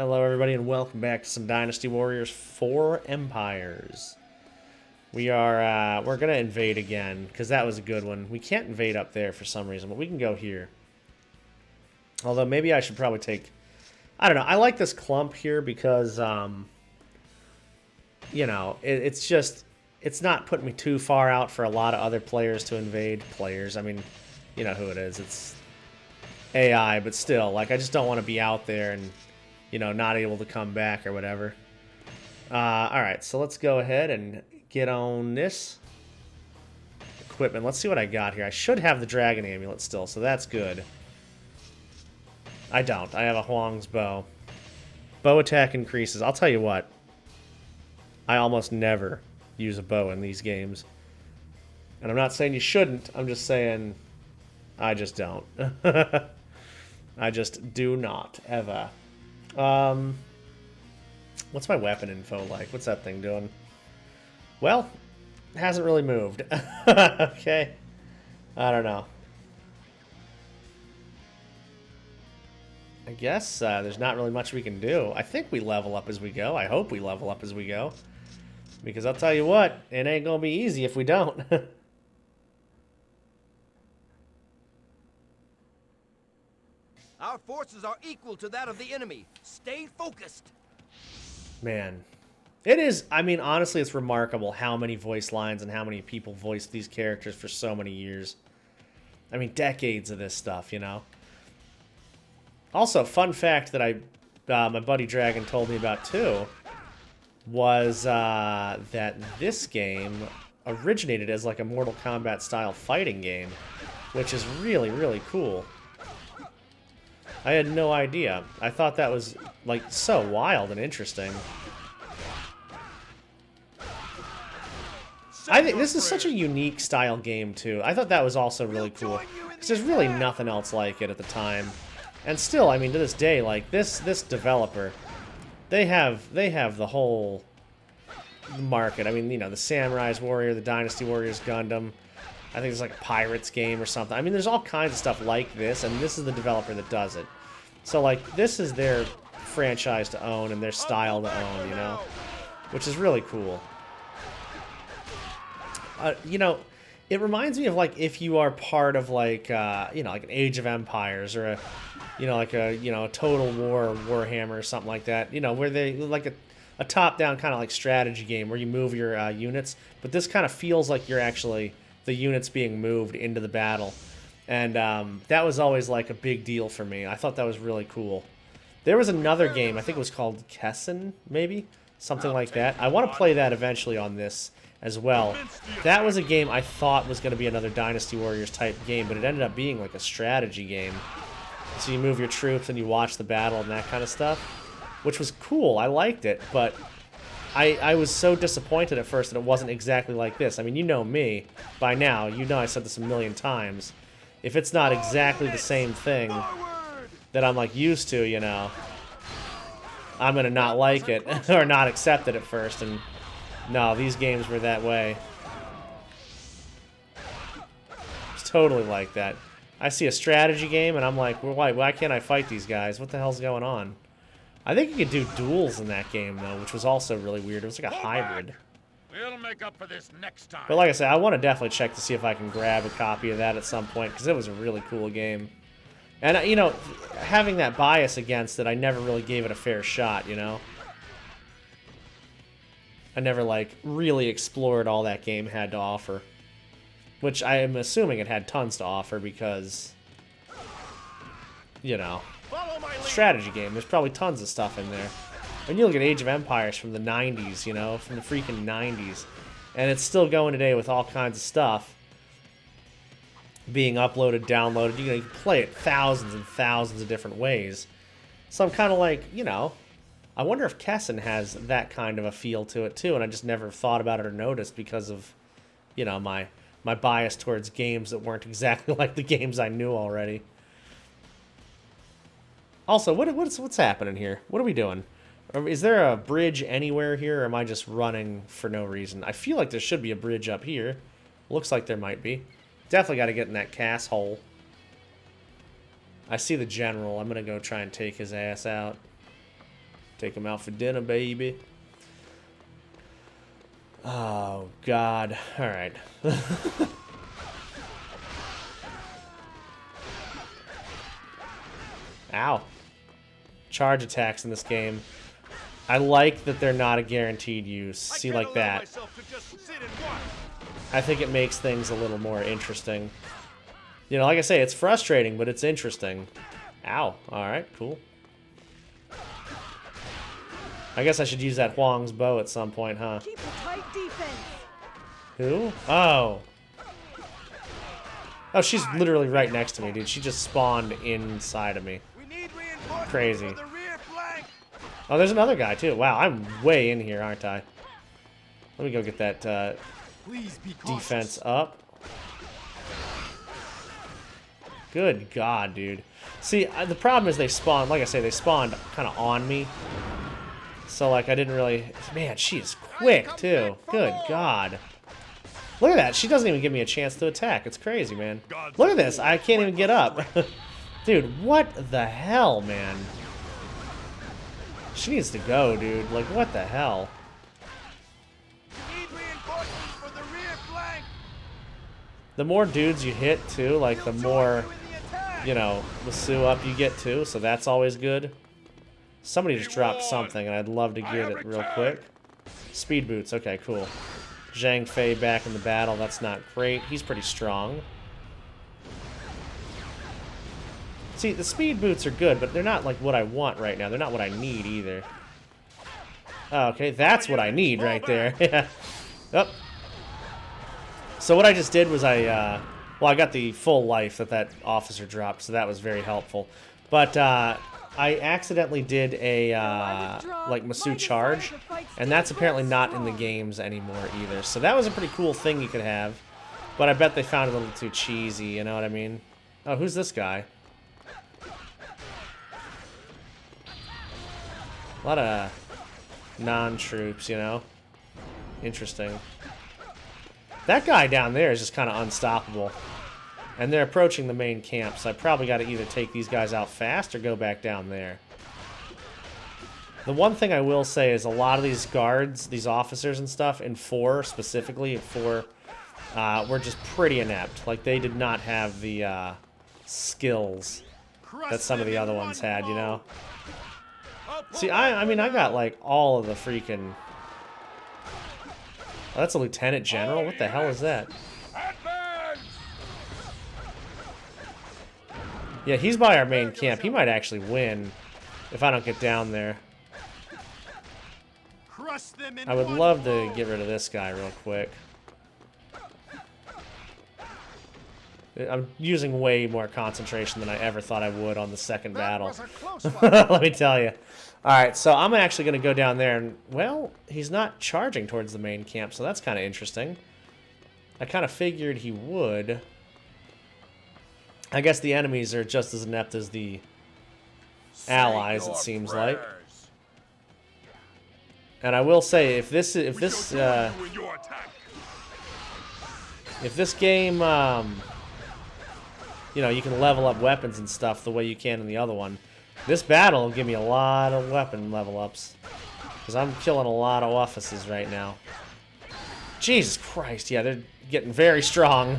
Hello everybody and welcome back to some Dynasty Warriors 4 Empires. We're gonna invade again, because that was a good one. We can't invade up there for some reason, but we can go here. Although maybe I should probably take... I don't know, I like this clump here because, you know, it's not putting me too far out for a lot of other players to invade. Players, I mean, you know who it is. It's AI, but still, like, I just don't want to be out there and, you know, not able to come back or whatever. Alright, so let's go ahead and get on this. Equipment. Let's see what I got here. I should have the Dragon Amulet still, so that's good. I don't. I have a Huang's Bow. Bow attack increases. I'll tell you what. I almost never use a bow in these games. And I'm not saying you shouldn't. I'm just saying I just don't. I just do not, ever. What's my weapon info like? What's that thing doing? Well, it hasn't really moved. Okay. I don't know. I guess there's not really much we can do. I think we level up as we go. I hope we level up as we go. Because I'll tell you what, it ain't gonna be easy if we don't. Our forces are equal to that of the enemy. Stay focused. Man. It is, I mean, honestly, it's remarkable how many voice lines and how many people voiced these characters for so many years. I mean, decades of this stuff, you know? Also, fun fact that my buddy Dragon told me about too, was that this game originated as like a Mortal Kombat style fighting game, which is really, really cool. I had no idea. I thought that was like so wild and interesting. I think this is such a unique style game too. I thought that was also really cool because there's really nothing else like it at the time. And still, I mean, to this day, like this developer, they have the whole market. I mean, you know, the Samurai's Warrior, the Dynasty Warriors Gundam. I think it's like a Pirates game or something. I mean, there's all kinds of stuff like this, and this is the developer that does it. So, like, this is their franchise to own and their style to own, you know? Which is really cool. You know, it reminds me of, like, if you are part of, like, you know, like an Age of Empires or a, you know, like a, you know, a Total War or Warhammer or something like that. You know, where they, like a top-down kind of, like, strategy game where you move your units. But this kind of feels like you're actually the units being moved into the battle. And that was always like a big deal for me. I thought that was really cool. There was another game, I think it was called Kessen, maybe? Something like that. I want to play that eventually on this as well. That was a game I thought was going to be another Dynasty Warriors type game, but it ended up being like a strategy game. So you move your troops and you watch the battle and that kind of stuff, which was cool. I liked it, but I was so disappointed at first that it wasn't exactly like this. I mean, you know me by now. You know I said this a million times. If it's not exactly the same thing that I'm, like, used to, you know, I'm going to not like it or not accept it at first. And no, these games were that way. It's totally like that. I see a strategy game and I'm like, well, why can't I fight these guys? What the hell's going on? I think you could do duels in that game, though, which was also really weird. It was like a hybrid. We'll make up for this next time. But like I said, I want to definitely check to see if I can grab a copy of that at some point, because it was a really cool game. And, you know, having that bias against it, I never really gave it a fair shot, you know? I never, like, really explored all that game had to offer. Which I am assuming it had tons to offer because, you know, strategy game. There's probably tons of stuff in there. When you look at Age of Empires from the 90s, you know, from the freaking 90s, and it's still going today with all kinds of stuff being uploaded, downloaded. You can play it thousands and thousands of different ways. So I'm kind of like, you know, I wonder if Kessen has that kind of a feel to it too, and I just never thought about it or noticed because of, you know, my bias towards games that weren't exactly like the games I knew already. Also, what's happening here? What are we doing? Is there a bridge anywhere here, or am I just running for no reason? I feel like there should be a bridge up here. Looks like there might be. Definitely got to get in that cast hole. I see the general. I'm going to go try and take his ass out. Take him out for dinner, baby. Oh, God. All right. Ow. Charge attacks in this game. I like that they're not a guaranteed use. See, like that. I think it makes things a little more interesting. You know, like I say, it's frustrating, but it's interesting. Ow. Alright, cool. I guess I should use that Huang's bow at some point, huh? Keep a tight defense. Who? Oh. Oh, she's literally right next to me, dude. She just spawned inside of me. Crazy. Oh, there's another guy, too. Wow, I'm way in here, aren't I? Let me go get that defense up. Good God, dude. See, the problem is they spawned, like I say, they spawned kind of on me. So, like, I didn't really... Man, she is quick, too. Good God. Look at that. She doesn't even give me a chance to attack. It's crazy, man. Look at this. I can't even get up. Dude, what the hell, man? She needs to go, dude. Like, what the hell? The more dudes you hit, too, like, the more, you know, the Sue up you get, too. So that's always good. Somebody just dropped something, and I'd love to get it real quick. Speed boots. Okay, cool. Zhang Fei back in the battle. That's not great. He's pretty strong. See, the speed boots are good, but they're not like what I want right now. They're not what I need either. Oh, okay, that's what I need right there. Yeah. Oh. So what I just did was well, I got the full life that officer dropped, so that was very helpful. But I accidentally did a like Masu charge, and that's apparently not in the games anymore either. So that was a pretty cool thing you could have, but I bet they found it a little too cheesy. You know what I mean? Oh, who's this guy? A lot of non-troops, you know? Interesting. That guy down there is just kind of unstoppable. And they're approaching the main camp, so I probably got to either take these guys out fast or go back down there. The one thing I will say is a lot of these guards, these officers and stuff, in 4 specifically, in 4, were just pretty inept. Like, they did not have the skills that some of the other ones had, you know? See, I mean, I got, like, all of the freaking... Oh, that's a lieutenant general? What the hell is that? Yeah, he's by our main camp. He might actually win if I don't get down there. I would love to get rid of this guy real quick. I'm using way more concentration than I ever thought I would on the second battle. Let me tell you. Alright, so I'm actually going to go down there and, well, he's not charging towards the main camp, so that's kind of interesting. I kind of figured he would. I guess the enemies are just as inept as the allies, it seems like. And I will say, if this game, you know, you can level up weapons and stuff the way you can in the other one, this battle will give me a lot of weapon level ups. Because I'm killing a lot of officers right now. Jesus Christ, yeah, they're getting very strong.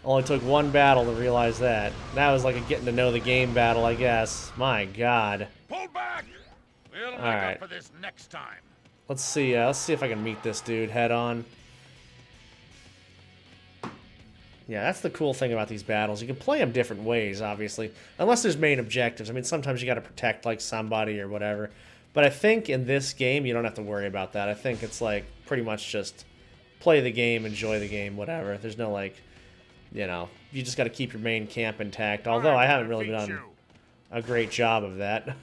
Only took one battle to realize that. That was like a getting to know the game battle, I guess. My God. Pull back. We'll make Alright. up for this next time. Let's see if I can meet this dude head on. Yeah, that's the cool thing about these battles. You can play them different ways, obviously. Unless there's main objectives. I mean, sometimes you got to protect, like, somebody or whatever. But I think in this game, you don't have to worry about that. I think it's, like, pretty much just play the game, enjoy the game, whatever. There's no, like, you know, you just got to keep your main camp intact. Although I haven't really done a great job of that.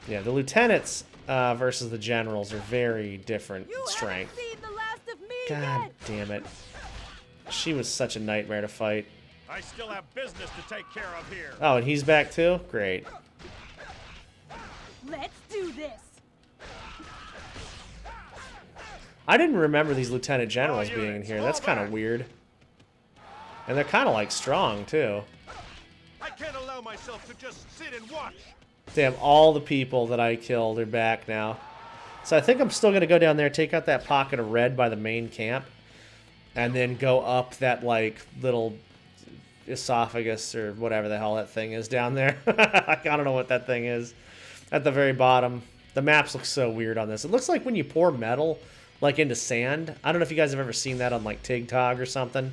Yeah, the lieutenants versus the generals are very different in strength. God damn it. She was such a nightmare to fight. I still have business to take care of here. Oh, and he's back too? Great. Let's do this. I didn't remember these lieutenant generals being in here. That's kind of weird. And they're kind of like strong too. I can't allow myself to just sit and watch. Damn, all the people that I killed are back now. So I think I'm still going to go down there, take out that pocket of red by the main camp, and then go up that, like, little esophagus or whatever the hell that thing is down there. I don't know what that thing is. At the very bottom. The maps look so weird on this. It looks like when you pour metal, like, into sand. I don't know if you guys have ever seen that on, like, TikTok or something.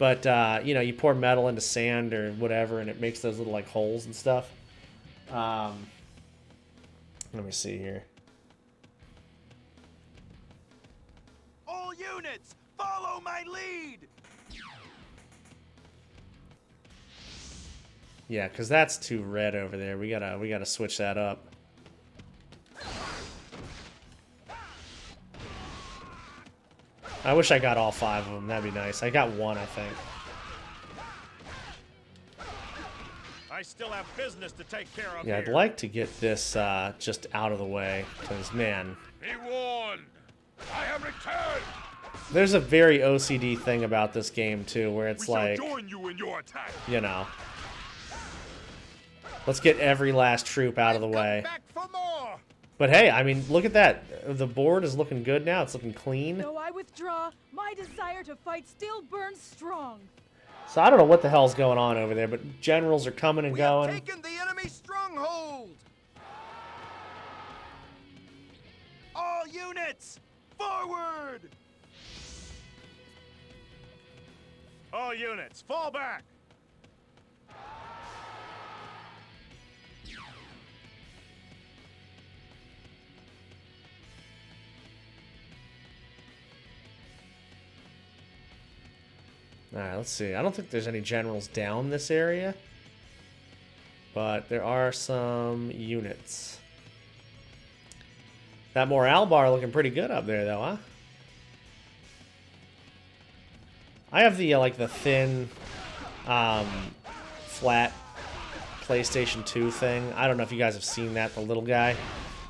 But, you know, you pour metal into sand or whatever, and it makes those little, like, holes and stuff. Let me see here. All units, follow my lead! Yeah, because that's too red over there. We gotta switch that up. I wish I got all 5 of them. That'd be nice. I got 1, I think. I still have business to take care of Yeah, I'd here. like to get this just out of the way, because, man, Be warned. I have returned. there's a very OCD thing about this game, too, where it's like, join you in your attack. you know, let's get every last troop out of the way. Back for more! But hey, I mean, look at that. The board is looking good now. It's looking clean. Though I withdraw, my desire to fight still burns strong. So I don't know what the hell's going on over there, but generals are coming and We have going. taken the enemy stronghold! All units, forward! All units, fall back. Alright, let's see. I don't think there's any generals down this area. But there are some units. That morale bar looking pretty good up there, though, huh? I have the, like, the thin, flat PlayStation 2 thing. I don't know if you guys have seen that, the little guy.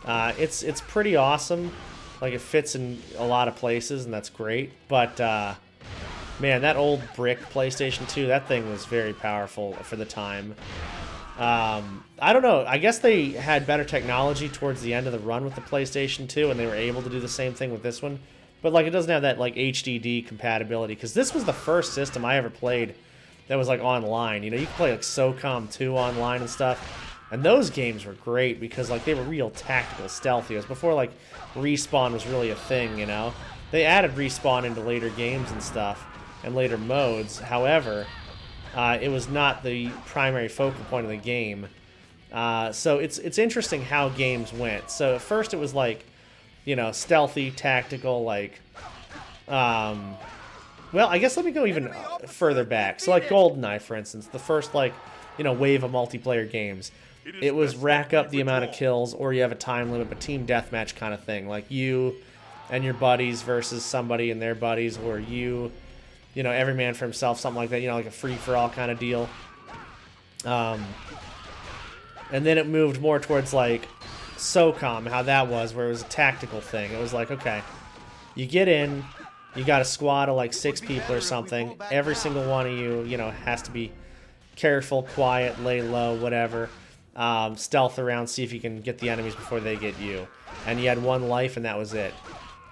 It's pretty awesome. Like, it fits in a lot of places, and that's great. But, man, that old brick PlayStation 2, that thing was very powerful for the time. I don't know. I guess they had better technology towards the end of the run with the PlayStation 2, and they were able to do the same thing with this one. But, like, it doesn't have that, like, HDD compatibility, because this was the first system I ever played that was, like, online. You know, you could play, like, SOCOM 2 online and stuff, and those games were great because, like, they were real tactical, stealthy. It was before, like, Respawn was really a thing, you know? They added Respawn into later games and stuff, and later modes. However, it was not the primary focal point of the game. So it's interesting how games went. So at first it was like, you know, stealthy, tactical, like, well, I guess let me go even further back. So like GoldenEye, for instance, the first, like, you know, wave of multiplayer games. It was rack up the amount of kills, or you have a time limit, but team deathmatch kind of thing. Like you and your buddies versus somebody and their buddies, or you know, every man for himself, something like that, you know, like a free-for-all kind of deal. And then it moved more towards, like, SOCOM, how that was, where it was a tactical thing. It was like, okay, you get in, you got a squad of, like, 6 people or something. Every single one of you, you know, has to be careful, quiet, lay low, whatever. Stealth around, see if you can get the enemies before they get you. And you had 1 life, and that was it.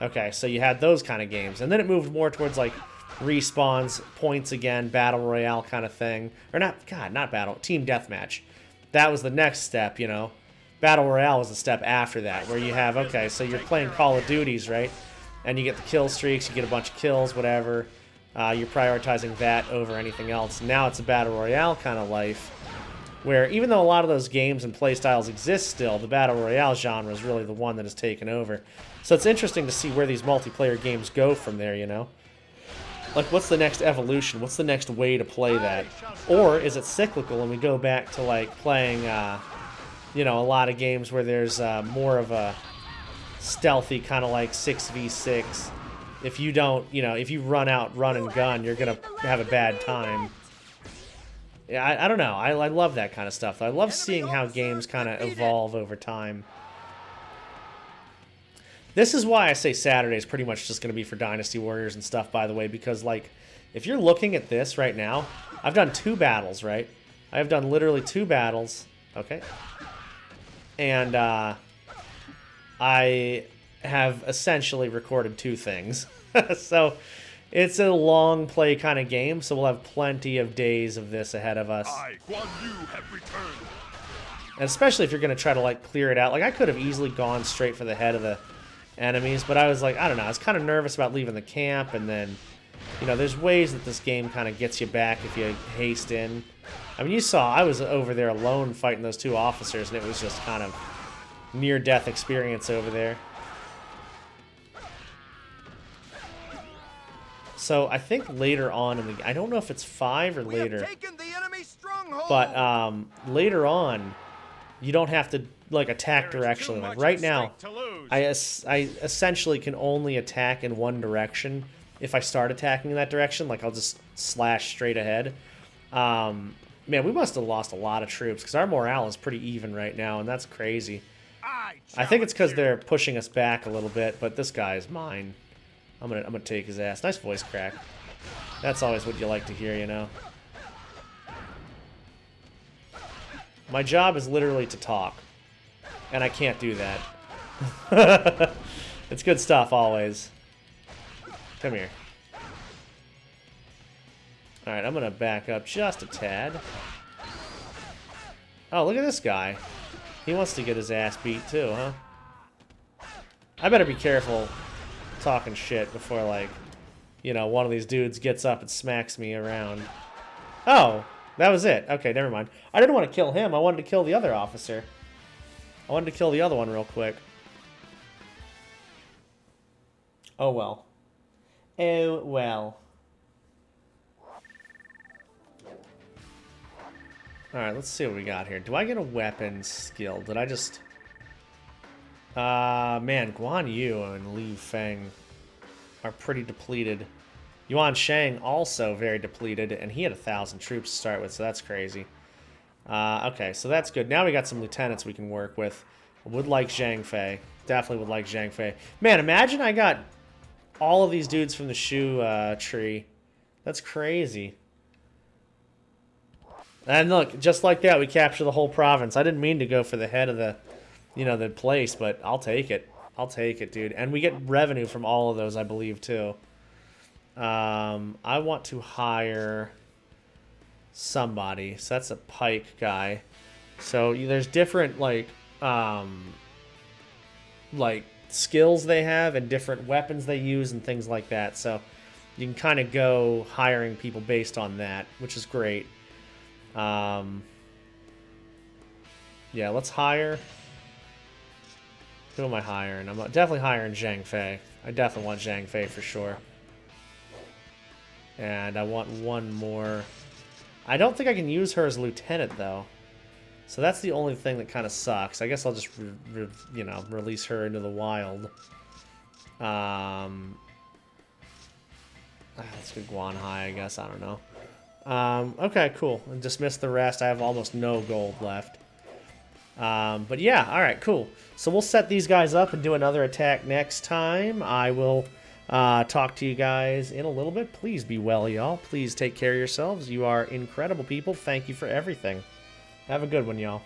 Okay, so you had those kind of games. And then it moved more towards, like, respawns, points again, battle royale kind of thing. Or not, God, not battle, team deathmatch. That was the next step, you know. Battle royale was the step after that, where you have, okay, so you're playing Call of Duties, right? And you get the kill streaks, you get a bunch of kills, whatever. You're prioritizing that over anything else. Now it's a battle royale kind of life, where even though a lot of those games and playstyles exist still, the battle royale genre is really the one that has taken over. So it's interesting to see where these multiplayer games go from there, you know? Like, what's the next evolution? What's the next way to play that? Or is it cyclical and we go back to, like, playing, you know, a lot of games where there's more of a stealthy kind of like 6v6. If you don't, you know, if you run out, run and gun, you're going to have a bad time. Yeah, I don't know. I love that kind of stuff. I love seeing how games kind of evolve over time. This is why I say Saturday is pretty much just going to be for Dynasty Warriors and stuff, by the way, because, like, if you're looking at this right now, I've done 2 battles, right? I have done literally 2 battles. Okay. And I have essentially recorded 2 things. So it's a long play kind of game, so we'll have plenty of days of this ahead of us. I, Guan Yu, have returned. And especially if you're going to try to, like, clear it out. Like, I could have easily gone straight for the head of the enemies, but I was like, I don't know. I was kind of nervous about leaving the camp, and then, you know, there's ways that this game kind of gets you back if you haste in. I mean, you saw I was over there alone fighting those 2 officers, and it was just kind of near-death experience over there. So I think later on in the... I don't know if it's 5 or later. We have taken the enemy stronghold. But later on, you don't have to, like, attack directionally. Like, right now, I essentially can only attack in one direction. If I start attacking in that direction, like, I'll just slash straight ahead. Man, we must have lost a lot of troops, because our morale is pretty even right now, and that's crazy. I think it's because they're pushing us back a little bit, but this guy is mine. I'm gonna take his ass. Nice voice crack. That's always what you like to hear, you know. My job is literally to talk, and I can't do that. It's good stuff, always. Come here. Alright, I'm gonna back up just a tad. Oh, look at this guy. He wants to get his ass beat, too, huh? I better be careful talking shit before, like, you know, one of these dudes gets up and smacks me around. Oh, that was it. Okay, never mind. I didn't want to kill him. I wanted to kill the other officer. I wanted to kill the other one real quick. Oh, well. Oh, well. Alright, let's see what we got here. Do I get a weapon skill? Did I just... man, Guan Yu and Liu Feng are pretty depleted. Yuan Shang also very depleted, and he had 1,000 troops to start with, so that's crazy. Okay, so that's good. Now we got some lieutenants we can work with. Would like Zhang Fei. Definitely would like Zhang Fei. Man, imagine I got all of these dudes from the Shu tree. That's crazy. And look, just like that, we capture the whole province. I didn't mean to go for the head of the, you know, the place, but I'll take it. I'll take it, dude. And we get revenue from all of those, I believe, too. I want to hire somebody. So that's a pike guy. So there's different, like skills they have and different weapons they use and things like that. So you can kind of go hiring people based on that, which is great. Yeah, let's hire. Who am I hiring? I'm definitely hiring Zhang Fei. I definitely want Zhang Fei for sure. And I want one more. I don't think I can use her as lieutenant, though. So that's the only thing that kind of sucks. I guess I'll just, you know, release her into the wild. Let's go Guan Hai, I guess. I don't know. Okay, cool. And dismiss the rest. I have almost no gold left. But yeah, alright, cool. So we'll set these guys up and do another attack next time. I will talk to you guys in a little bit. Please be well, y'all. Please take care of yourselves. You are incredible people. Thank you for everything. Have a good one, y'all.